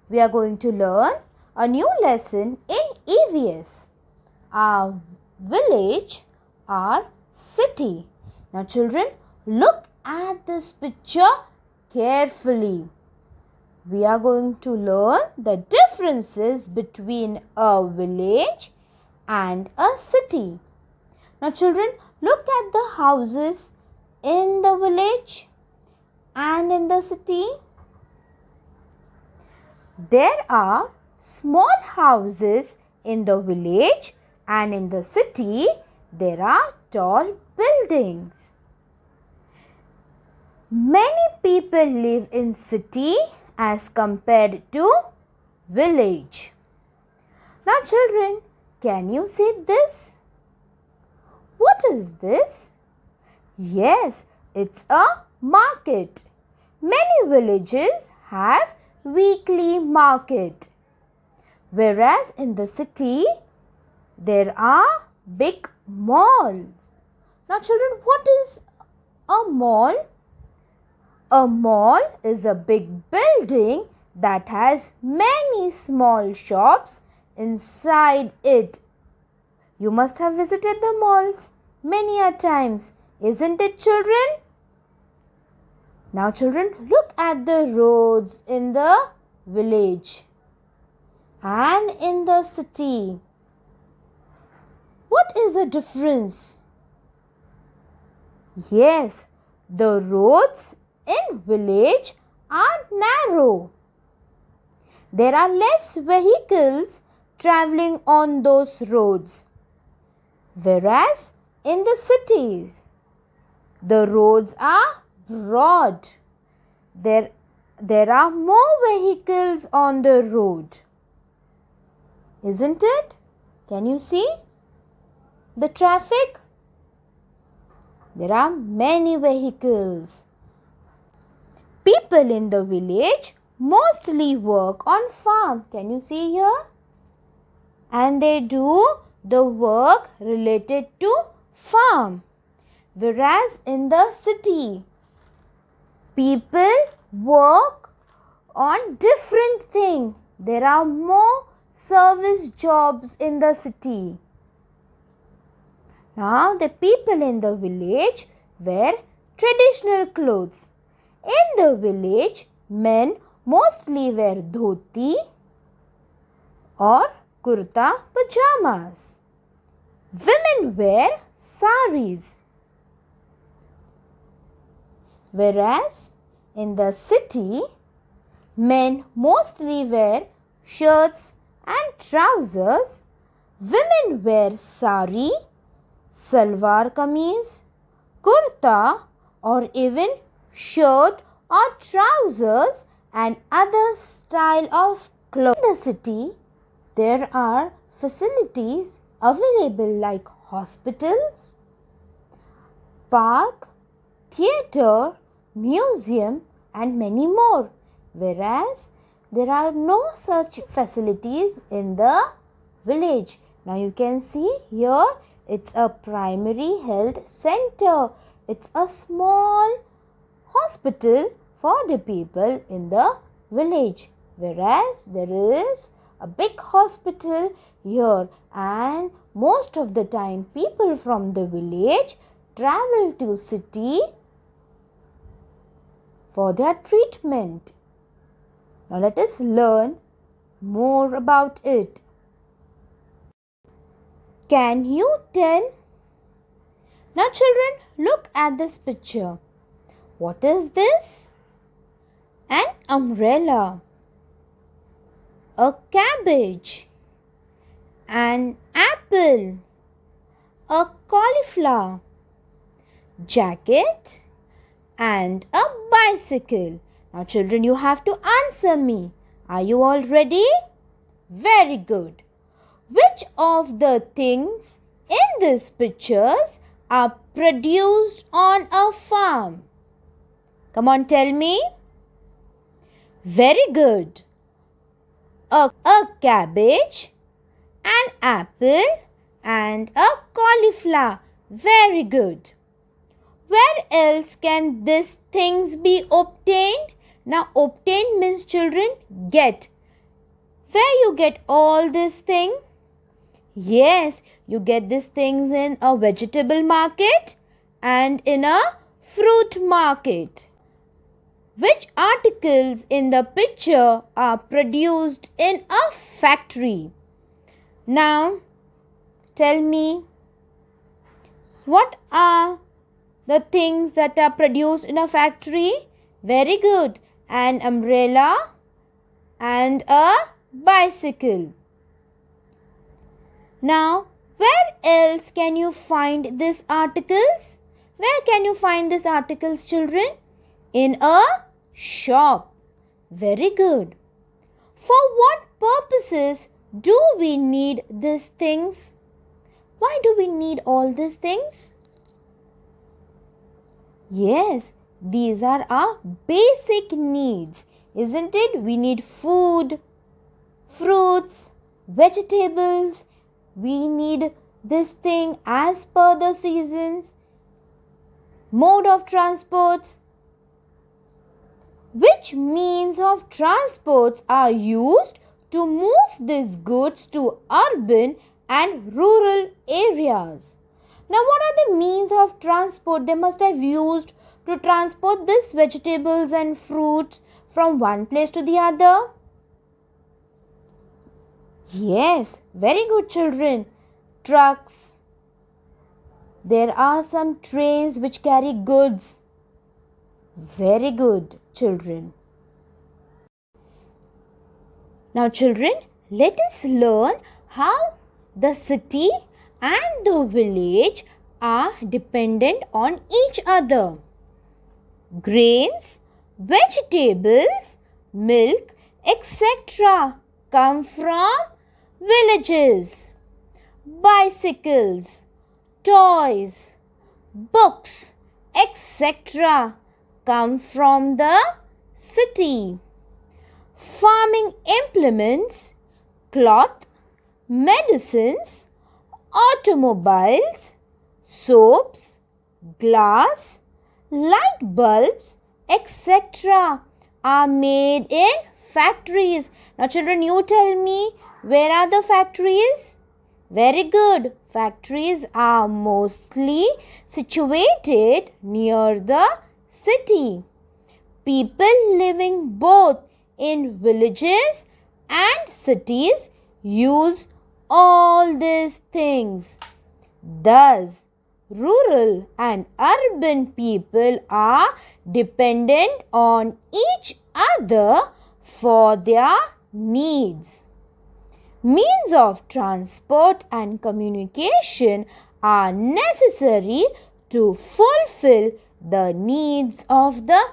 we are going to learn a new lesson in EVS. Our village, our city. Now children, look at this picture carefully. We are going to learn the differences between a village and a city. Now children, look at the houses in the village and in the city. There are small houses in the village and in the city there are tall buildings. Many people live in city as compared to village. Now children, can you see this? What is this? Yes, it's a market. Many villages have weekly market. Whereas in the city, there are big malls. Now children, what is a mall? A mall is a big building that has many small shops inside it. You must have visited the malls many a times, isn't it children? Now children, look at the roads in the village and in the city. What is the difference? Yes, the roads in village are narrow. There are less vehicles traveling on those roads. Whereas in the cities, the roads are broad. There are more vehicles on the road. Isn't it? Can you see the traffic? There are many vehicles. People in the village mostly work on farm. Can you see here? And they do the work related to farm. Whereas in the city, people work on different things. There are more service jobs in the city. Now the people in the village wear traditional clothes. In the village, men mostly wear dhoti or kurta pajamas. Women wear saris. Whereas in the city, men mostly wear shirts and trousers. Women wear sari, salwar kameez, kurta or even shirt or trousers and other style of clothes. In the city, there are facilities available like hospitals, park, theatre, museum and many more. Whereas there are no such facilities in the village. Now you can see here it's a primary health center. It's a small hospital for the people in the village. Whereas there is a big hospital here and most of the time people from the village travel to city for their treatment. Now let us learn more about it. Can you tell? Now children, look at this picture. What is this? An umbrella, a cabbage, an apple, a cauliflower, jacket and a bicycle. Now children, you have to answer me. Are you all ready? Very good. Which of the things in these pictures are produced on a farm? Come on, tell me. Very good. A cabbage, an apple and a cauliflower. Very good. Where else can these things be obtained? Now obtain means children get. Where you get all this thing? Yes, you get these things in a vegetable market and in a fruit market. Which articles in the picture are produced in a factory? Now, tell me, what are the things that are produced in a factory? Very good. An umbrella and a bicycle. Now, where else can you find these articles? Where can you find these articles, children? In a shop. Very good. For what purposes do we need these things? Why do we need all these things? Yes, these are our basic needs, isn't it? We need food, fruits, vegetables. We need this thing as per the seasons. Mode of transport. Which means of transports are used to move these goods to urban and rural areas? Now, what are the means of transport they must have used to transport these vegetables and fruits from one place to the other? Yes, very good, children. Trucks. There are some trains which carry goods. Very good, children. Now, children, let us learn how the city and the village are dependent on each other. Grains, vegetables, milk, etc. come from villages. Bicycles, toys, books, etc. come from the city. Farming implements, cloth, medicines, automobiles, soaps, glass, light bulbs, etc. are made in factories. Now, children, you tell me, where are the factories? Very good. Factories are mostly situated near the city. People living both in villages and cities use all these things. Thus, rural and urban people are dependent on each other for their needs. Means of transport and communication are necessary to fulfill the needs of the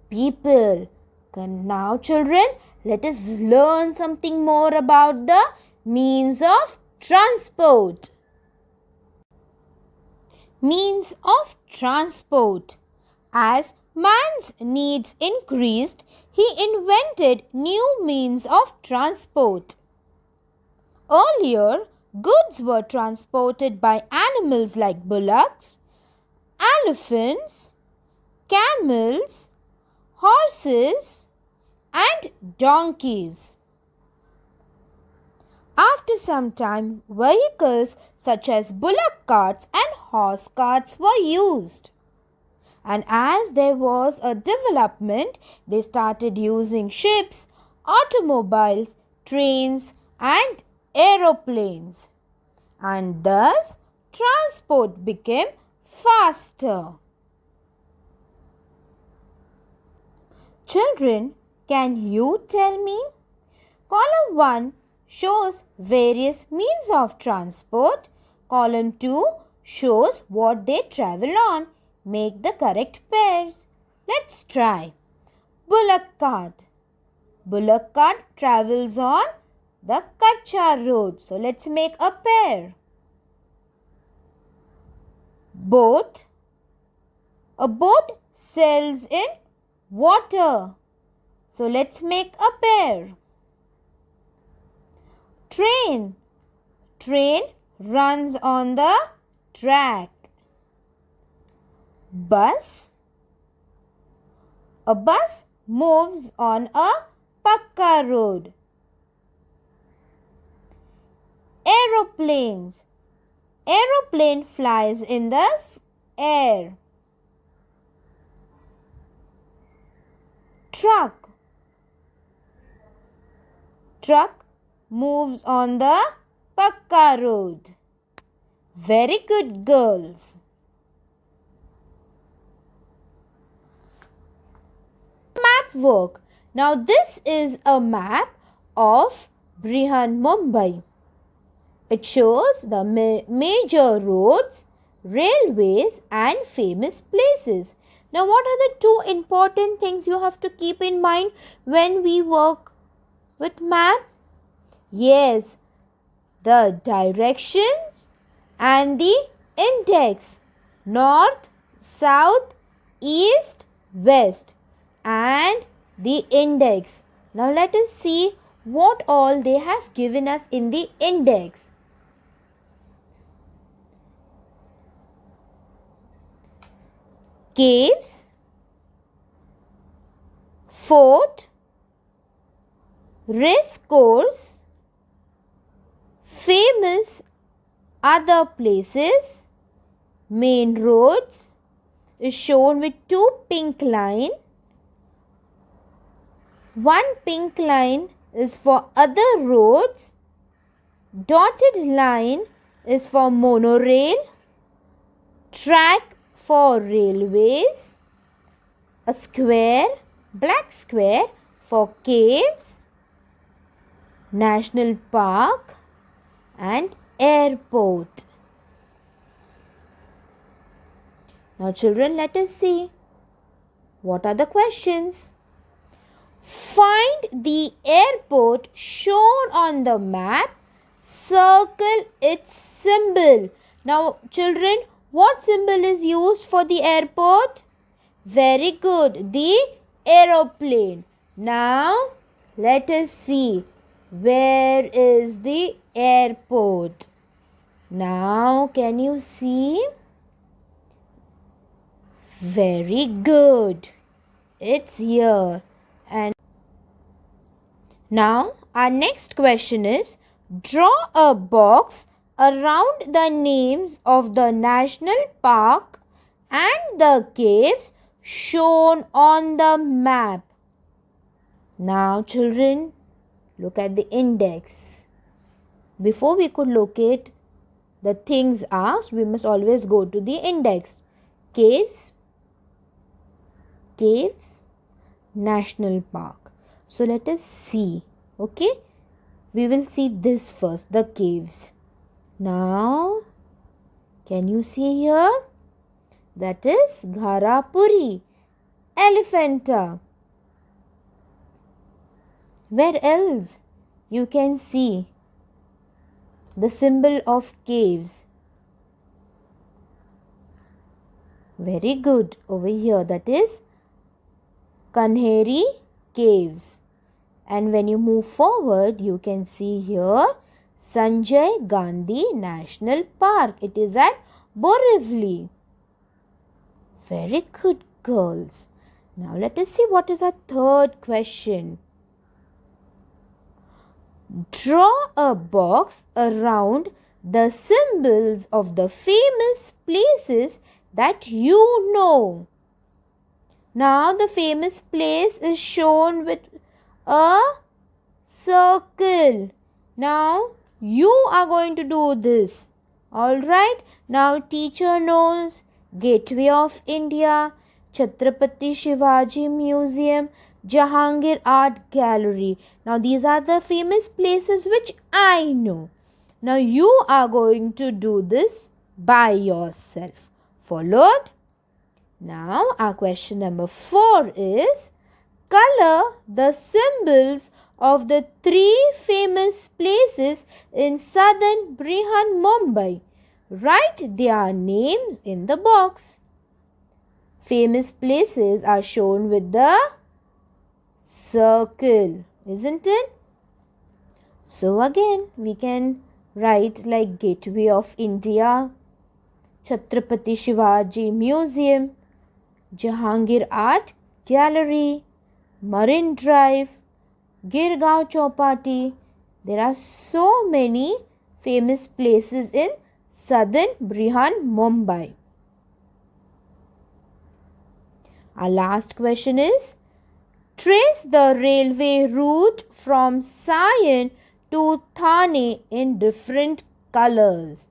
people. Now, children, let us learn something more about the means of transport. Means of transport. As man's needs increased, he invented new means of transport. Earlier, goods were transported by animals like bullocks, elephants, camels, horses, and donkeys. After some time, vehicles such as bullock carts and horse carts were used. And as there was a development, they started using ships, automobiles, trains, and aeroplanes. And thus, transport became faster. Children, can you tell me? Column 1 shows various means of transport. Column 2 shows what they travel on. Make the correct pairs. Let's try. Bullock cart. Bullock cart travels on the Kacha road. So let's make a pair. Boat. A boat sails in water. So let's make a pair. Train. Train runs on the track. Bus. A bus moves on a pakka road. Aeroplanes. Aeroplane flies in the air. Truck. Truck moves on the Pakka road. Very good, girls. Map work. Now this is a map of Brihan, Mumbai. It shows the major roads, railways and famous places. Now what are the two important things you have to keep in mind when we work with map? Yes, the directions and the index. North, south, east, west and the index. Now let us see what all they have given us in the index. Caves, fort, race course, famous other places, main roads is shown with two pink line. One pink line is for other roads. Dotted line is for monorail. Track for railways. A square, black square for caves. National park and airport. Now children, let us see. What are the questions? Find the airport shown on the map. Circle its symbol. Now children, what symbol is used for the airport? Very good, the aeroplane. Now let us see. Where is the airport? Now can you see? Very good. It's here. And now our next question is, draw a box around the names of the national park and the caves shown on the map. Now children, look at the index. Before we could locate the things asked, we must always go to the index. Caves, national park. So let us see. Okay, we will see this first, the caves. Now can you see here? That is Gharapuri, Elephanta. Where else you can see the symbol of caves? Very good. Over here, that is Kanheri Caves. And when you move forward, you can see here Sanjay Gandhi National Park. It is at Borivali. Very good, girls. Now let us see what is our third question. Draw a box around the symbols of the famous places that you know. Now the famous place is shown with a circle. Now you are going to do this. Alright. Now teacher knows Gateway of India, Chhatrapati Shivaji Museum, Jahangir Art Gallery. Now these are the famous places which I know. Now you are going to do this by yourself. Followed? Now our question number 4 is, color the symbols of the 3 famous places in southern Brihan, Mumbai. Write their names in the box. Famous places are shown with the circle, isn't it? So again we can write like Gateway of India, Chhatrapati Shivaji Museum, Jahangir Art Gallery, Marine Drive, Girgaon Chowpatty. There are so many famous places in southern Brihan, Mumbai. Our last question is, trace the railway route from Sion to Thane in different colors.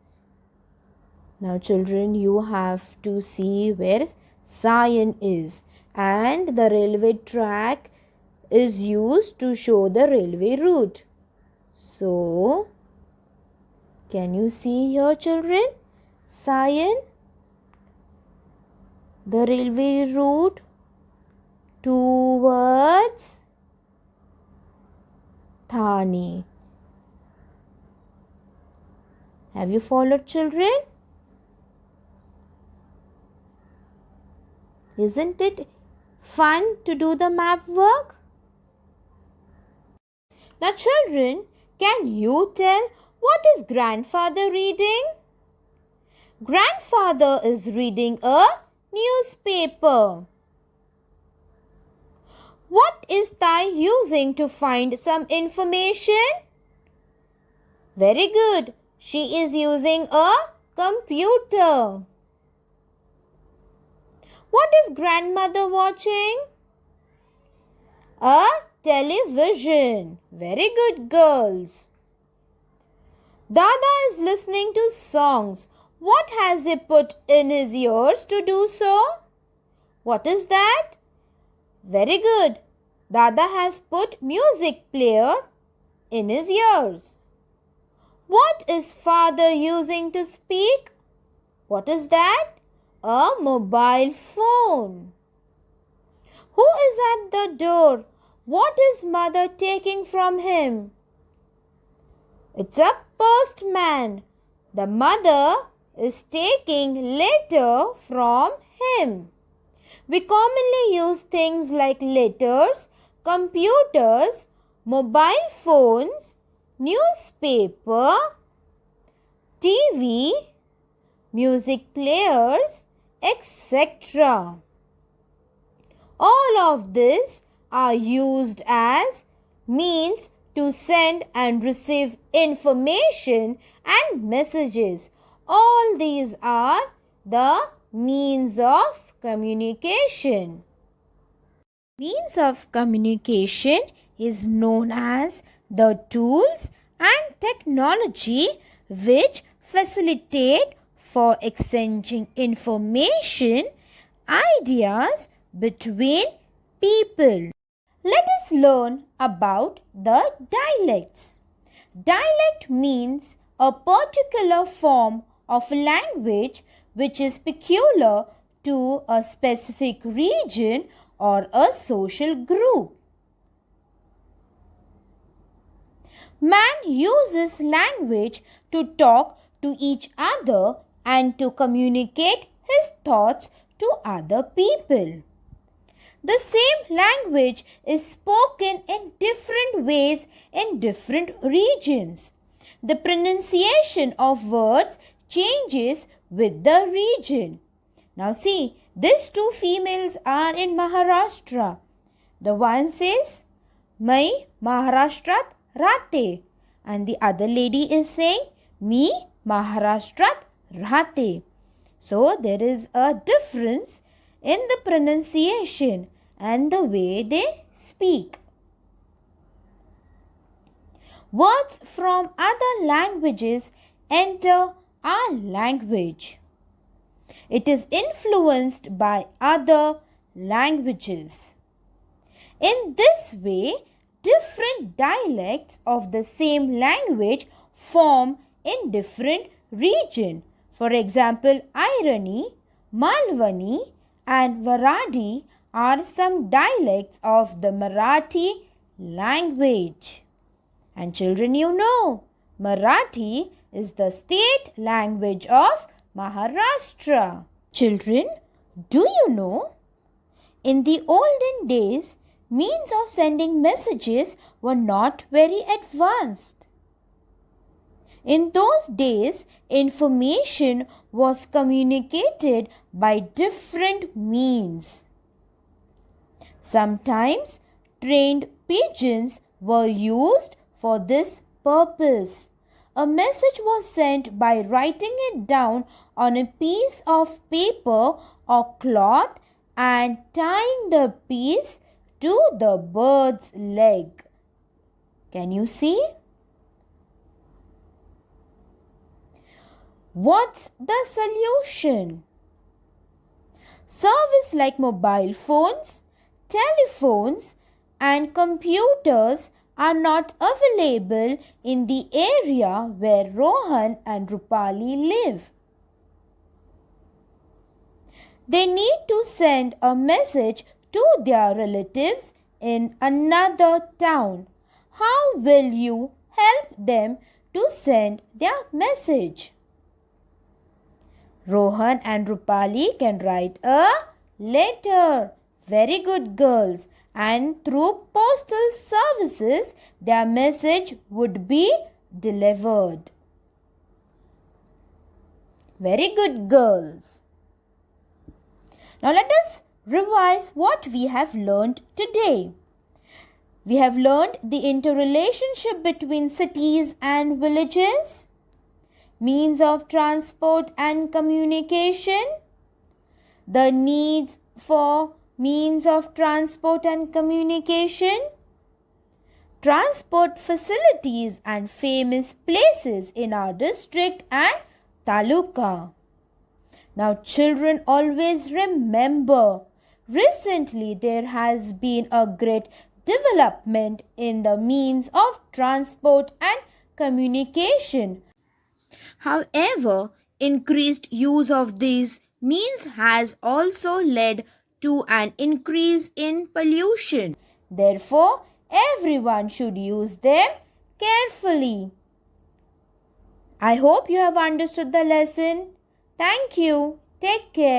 Now children, you have to see where Sion is, and the railway track is used to show the railway route. So, can you see here children? Sion, the railway route towards Thane. Have you followed children? Isn't it fun to do the map work? Now children, can you tell what is grandfather reading? Grandfather is reading a newspaper. What is Thai using to find some information? Very good. She is using a computer. What is grandmother watching? A television. Very good, girls. Dada is listening to songs. What has he put in his ears to do so? What is that? Very good. Dada has put music player in his ears. What is father using to speak? What is that? A mobile phone. Who is at the door? What is mother taking from him? It's a postman. The mother is taking letter from him. We commonly use things like letters, computers, mobile phones, newspaper, TV, music players, etc. All of this are used as means to send and receive information and messages. All these are the means of communication. Means of communication is known as the tools and technology which facilitate for exchanging information, ideas between people. Let us learn about the dialects. Dialect means a particular form of language which is peculiar to a specific region or a social group. Man uses language to talk to each other and to communicate his thoughts to other people. The same language is spoken in different ways in different regions. The pronunciation of words changes with the region. Now see, these two females are in Maharashtra. The one says, "Mai Maharashtrat Rate," and the other lady is saying, "Me Maharashtrat Rate." So there is a difference in the pronunciation and the way they speak. Words from other languages enter our language. It is influenced by other languages. In this way, different dialects of the same language form in different regions. For example, Irani, Malwani and Varadi are some dialects of the Marathi language. And children, you know, Marathi is the state language of Maharashtra. Children, do you know? In the olden days, means of sending messages were not very advanced. In those days, information was communicated by different means. Sometimes trained pigeons were used for this purpose. a message was sent by writing it down on a piece of paper or cloth and tying the piece to the bird's leg. Can you see? What's the solution? Services like mobile phones, telephones, and computers are not available in the area where Rohan and Rupali live. They need to send a message to their relatives in another town. How will you help them to send their message? Rohan and Rupali can write a letter. Very good, girls. And through postal services, their message would be delivered. Very good, girls. Now let us revise what we have learned today. We have learned the interrelationship between cities and villages, means of transport and communication, the needs for means of transport and communication, transport facilities and famous places in our district and taluka. Now children, always remember, recently there has been a great development in the means of transport and communication. However, increased use of these means has also led to an increase in pollution. Therefore, everyone should use them carefully. I hope you have understood the lesson. Thank you. Take care.